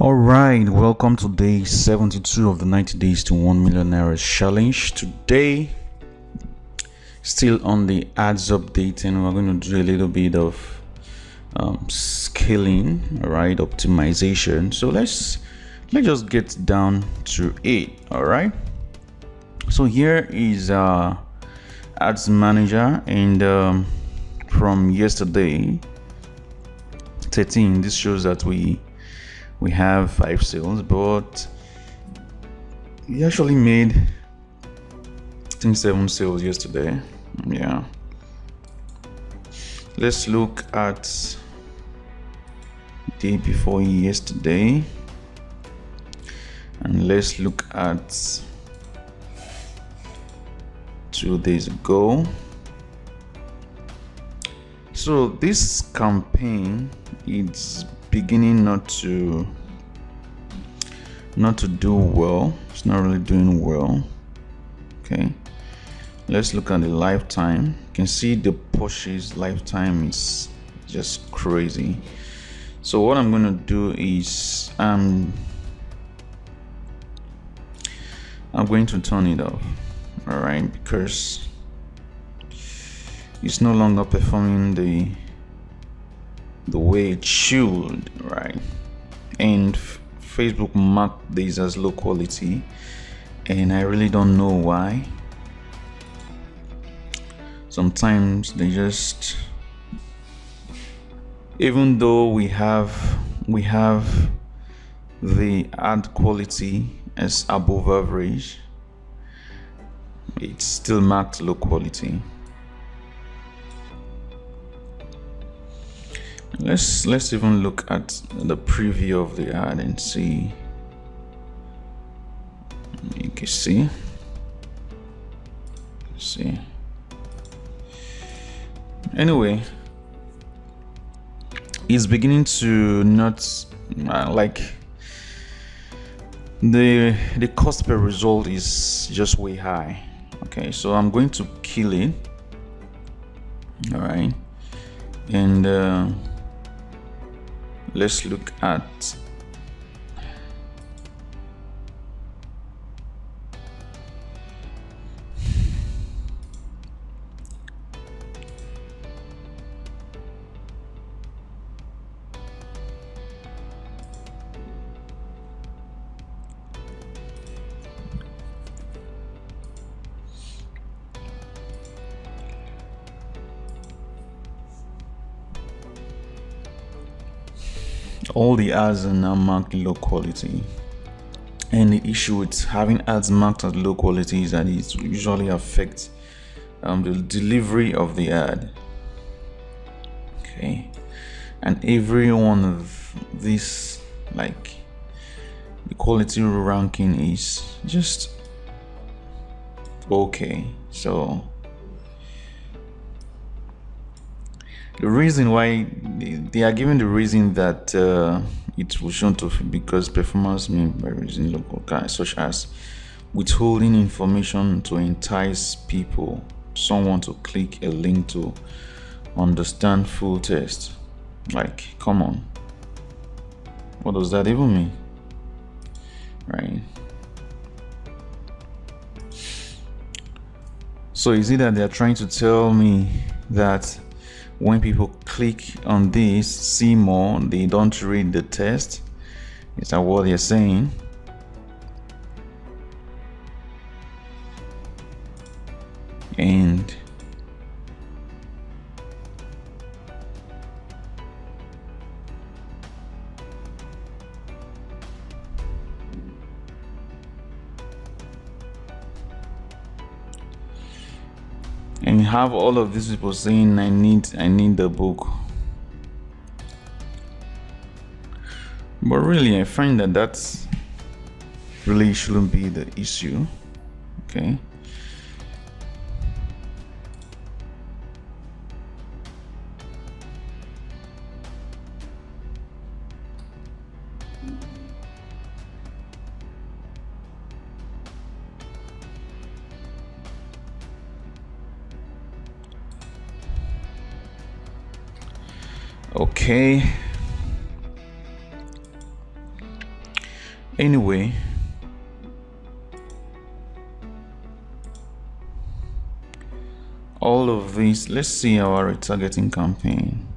All right, welcome to day 72 of the 90 days to 1 million Naira challenge. Today, still on the ads update, and we're going to do a little bit of scaling, all right, optimization. So let's just get down to it. All right. So here is ads manager, and from yesterday 13, this shows that we have 5 sales, but we actually made I think 7 sales yesterday. Yeah, let's look at day before yesterday, and let's look at 2 days ago. So this campaign is beginning not to do well. It's not really doing well. Okay, let's look at the lifetime. You can see the Porsche's lifetime is just crazy. So what I'm going to do is I'm going to turn it off, all right, because it's no longer performing the way it should, right? And Facebook marked this as low quality, and I really don't know why. Sometimes they just, even though we have the ad quality as above average, it's still marked low quality. Let's even look at the preview of the ad and see. You can see. Anyway, it's beginning to not like the cost per result is just way high. Okay, so I'm going to kill it. All right, and let's look at all the ads are now marked low quality, and the issue with having ads marked as low quality is that it usually affects the delivery of the ad. Okay, and every one of these, like, the quality ranking is just okay. So the reason why they are given the reason that it was shown to because performance made by using local guys, such as withholding information to entice people, someone to click a link to understand full text. Like, come on, what does that even mean, right? So is it that they are trying to tell me that when people click on this, see more, they don't read the text? Is that what they're saying? And you have all of these people saying I need the book. But really, I find that really shouldn't be the issue. Okay, okay. Anyway, all of this, let's see our retargeting campaign.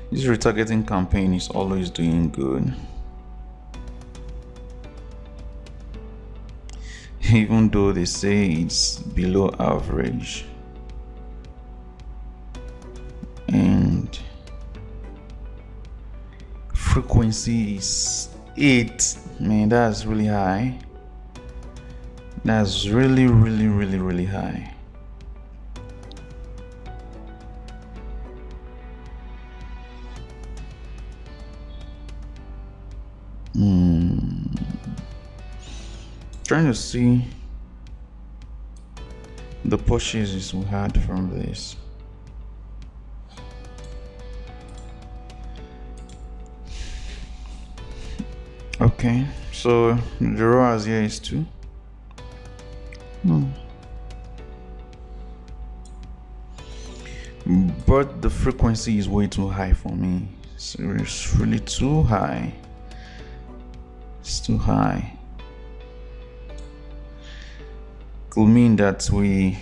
This retargeting campaign is always doing good, even though they say it's below average. And frequency is 8. Man, that's really high. That's really high. Trying to see the purchases we had from this. Okay, so the ROAS here is 2. But the frequency is way too high for me. So it's really too high. It's too high. Could mean that we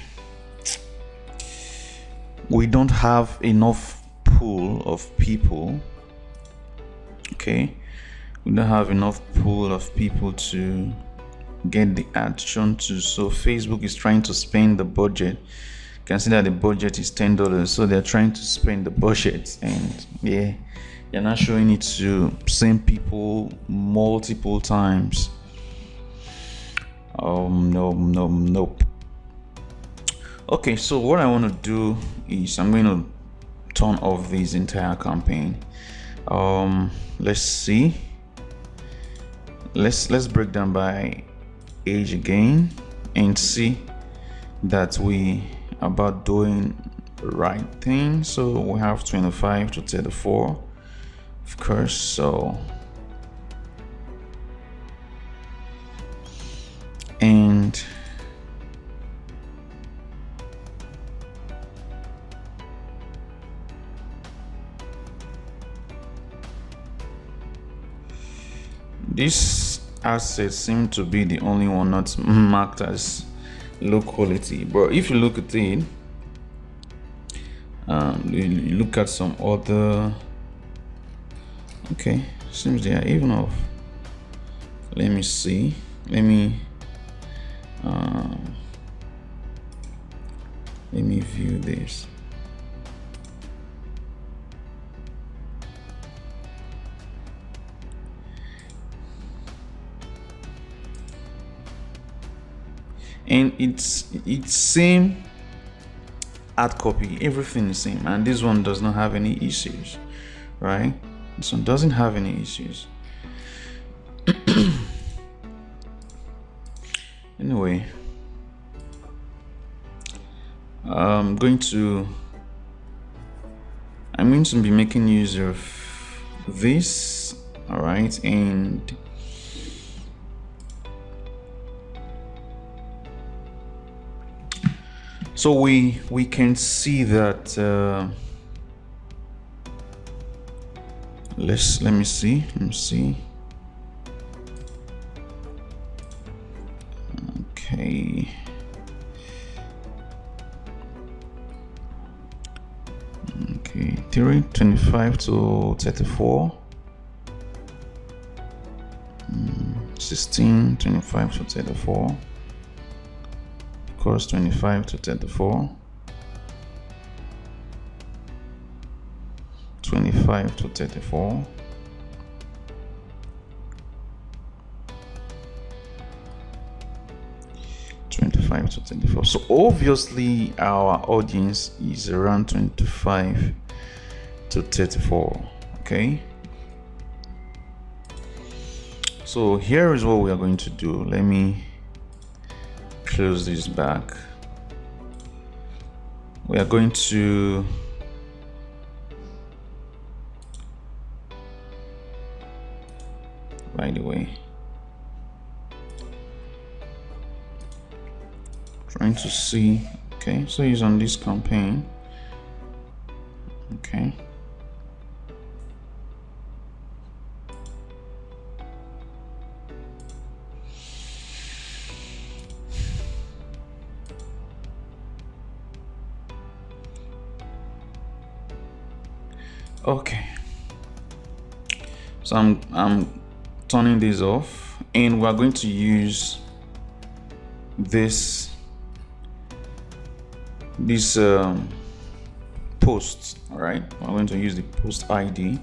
don't have enough pool of people. Okay, we don't have enough pool of people to get the action to. So Facebook is trying to spend the budget. You can see that the budget is $10, so they're trying to spend the budget, and yeah, they're not showing it to same people multiple times. Nope. Okay, so what I want to do is I'm going to turn off this entire campaign. Let's see. Let's break down by age again and see that we about doing the right thing. So we have 25 to 34, of course. So and this asset seems to be the only one not marked as low quality. But if you look at it, you look at some other. Okay, seems they are even off. Let me see. Let me view this. And it's same ad copy, everything is same, and this one does not have any issues, right? This one doesn't have any issues. Anyway, I'm going to be making use of this, all right, and so we can see that let me see. Okay, 25 to 34, 16, 25 to 34, of course 25 to 34, 25 to 34, to 34. So obviously our audience is around 25 to 34. Okay, so here is what we are going to do. Let me close this back. We are going to by the way, trying to see Okay, so he's on this campaign. Okay. Okay. So I'm turning this off, and we're going to use this post. All right, we're going to use the post ID.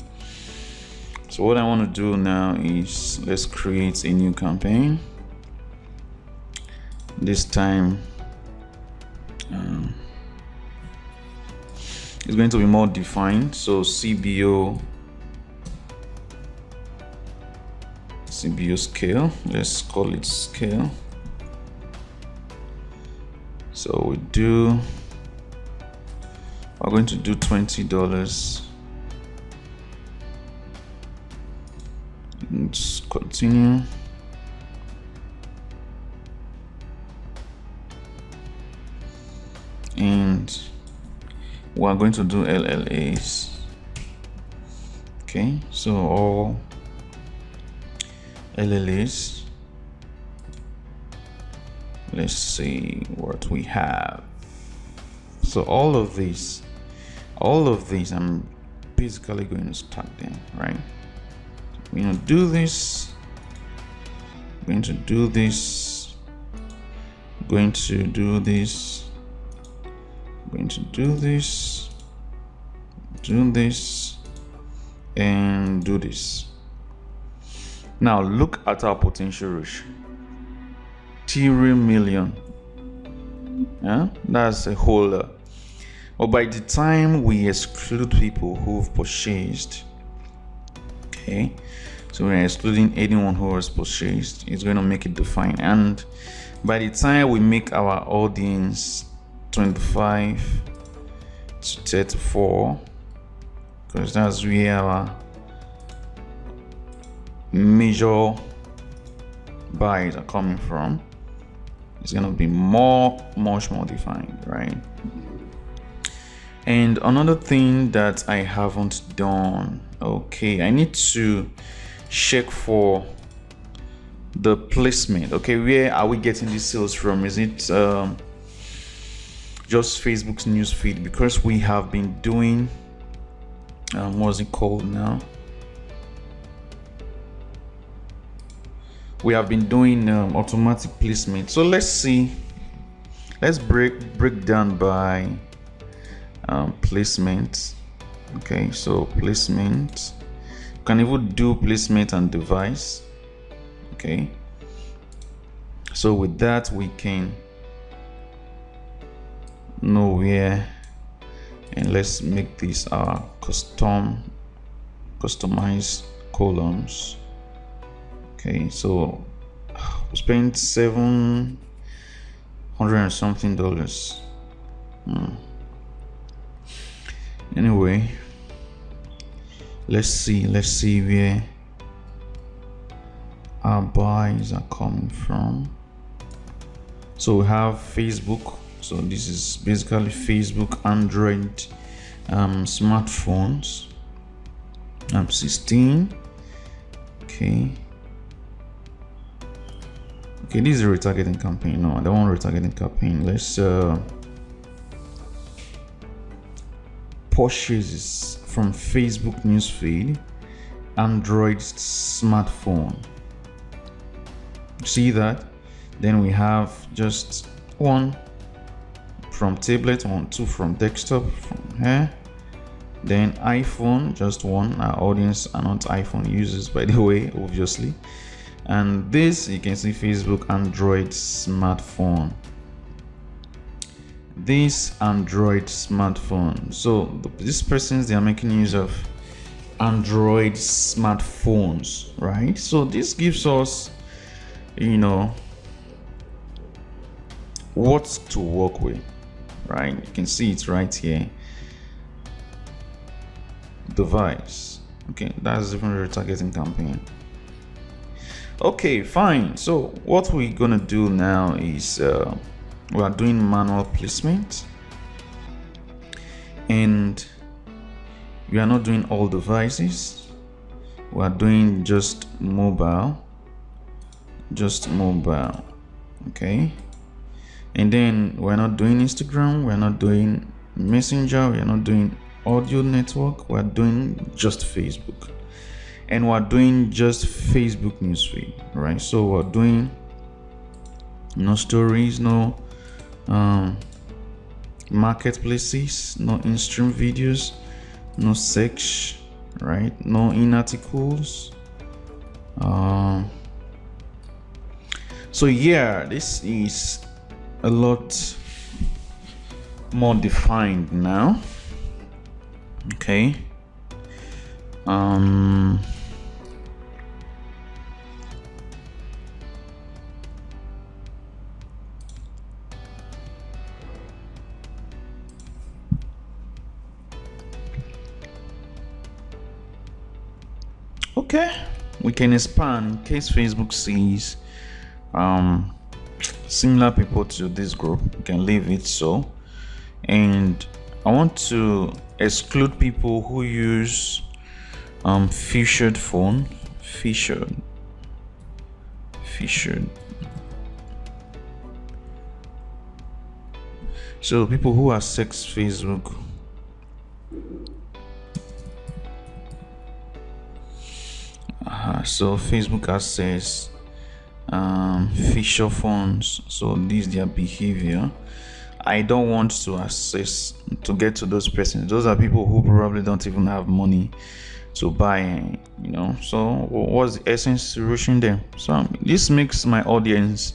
So what I want to do now is let's create a new campaign. This time it's going to be more defined. So CBO scale, let's call it scale. So we're going to do $20. Let's continue. And we're going to do LLAs. Okay, so all LLAs. Let's see what we have. So all of these I'm basically going to start them, right? We're going to do this, going to do this, going to do this, going to do this, do this, and do this. Now look at our potential reach. 1Million. Yeah, that's a whole lot. But by the time we exclude people who've purchased, okay, so we're excluding anyone who has purchased, it's going to make it defined. And by the time we make our audience 25 to 34, because that's where our major buys are coming from, it's going to be much more defined, right? And another thing that I haven't done, okay, I need to check for the placement. Okay, where are we getting these sales from? Is it just Facebook's newsfeed? Because we have been doing what's it called now? We have been doing automatic placement. So let's see. Let's break down by placement. Okay, so placement. You can even do placement and device. Okay, so with that we can know where, and let's make this our customized columns. Okay, so we spent $700 and something. Anyway, let's see where our buys are coming from. So we have Facebook. So this is basically Facebook, Android, smartphones. 16. Okay, this is a retargeting campaign. No, I don't want a retargeting campaign. Let's purchases from Facebook newsfeed, Android smartphone. See that? Then we have just one from tablet, 2 from desktop, from here. Then iPhone, just one. Our audience are not iPhone users, by the way, obviously. And this, you can see Facebook Android smartphone. This Android smartphone. So these persons, they are making use of Android smartphones, right? So this gives us, what to work with, right? You can see it right here. Device. Okay, that's even a retargeting campaign. Okay, fine. So what we're gonna do now is We are doing manual placement, and we are not doing all devices. We are doing just mobile. Okay. And then we're not doing Instagram, we're not doing Messenger, we're not doing audio network, we're doing just Facebook. And we're doing just Facebook newsfeed, right? So we're doing no stories, no marketplaces, no in-stream videos, no search, right? No in articles. So yeah, this is a lot more defined now. Okay. Okay, we can expand in case Facebook sees similar people to this group. We can leave it so. And I want to exclude people who use featured phone. Featured. So people who access Facebook. So Facebook access feature phones. So this is their behavior. I don't want to access to get to those persons. Those are people who probably don't even have money to buy, So what's the essence to reaching them? So this makes my audience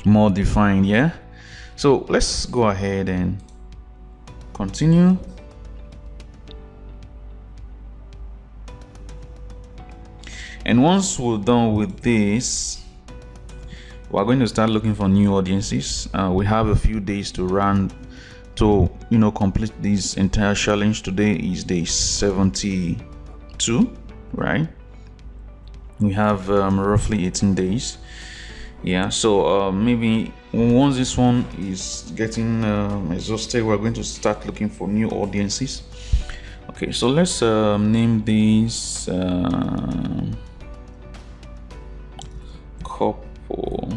more defined, yeah. So let's go ahead and continue. And once we're done with this, we're going to start looking for new audiences. We have a few days to run to complete this entire challenge. Today is day 72, right? We have roughly 18 days. Yeah, so maybe once this one is getting exhausted, we're going to start looking for new audiences. Okay, so let's name this couple.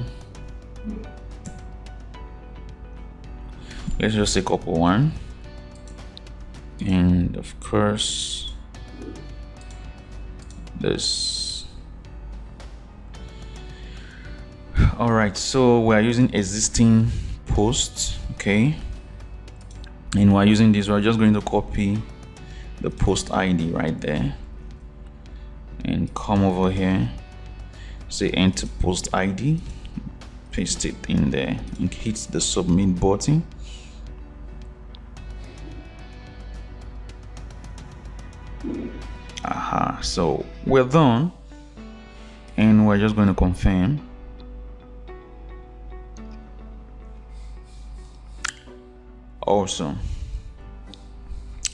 Let's just say couple one, and of course this. All right, so we are using existing posts, okay, and we're using this. We're just going to copy the post ID right there and come over here, say enter post ID, paste it in there and hit the submit button. So we're done, and we're just going to confirm. Awesome.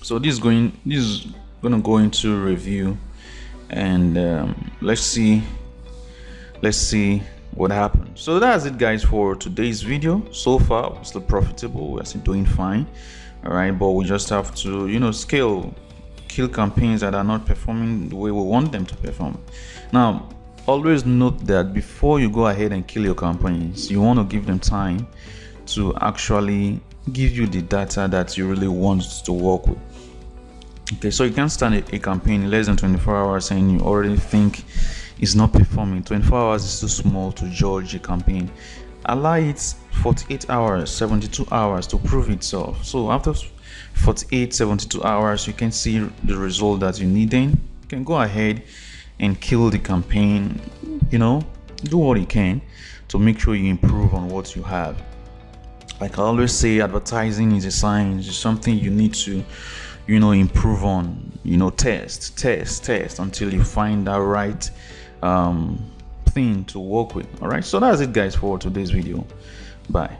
So this is going to go into review, and let's see what happened. So that's it, guys, for today's video. So far we're still profitable, we're still doing fine. All right, but we just have to kill campaigns that are not performing the way we want them to perform. Now, always note that before you go ahead and kill your campaigns, you want to give them time to actually give you the data that you really want to work with. Okay, so you can't start a campaign in less than 24 hours and you already think it's not performing. 24 hours is too small to judge a campaign. Allow it 48 hours, 72 hours to prove itself. So after 48, 72 hours, you can see the result that you need. Then you can go ahead and kill the campaign. Do what you can to make sure you improve on what you have. Like I always say, advertising is a science. It's something you need to improve on. Test until you find that right thing to work with. All right, so that's it, guys, for today's video. Bye.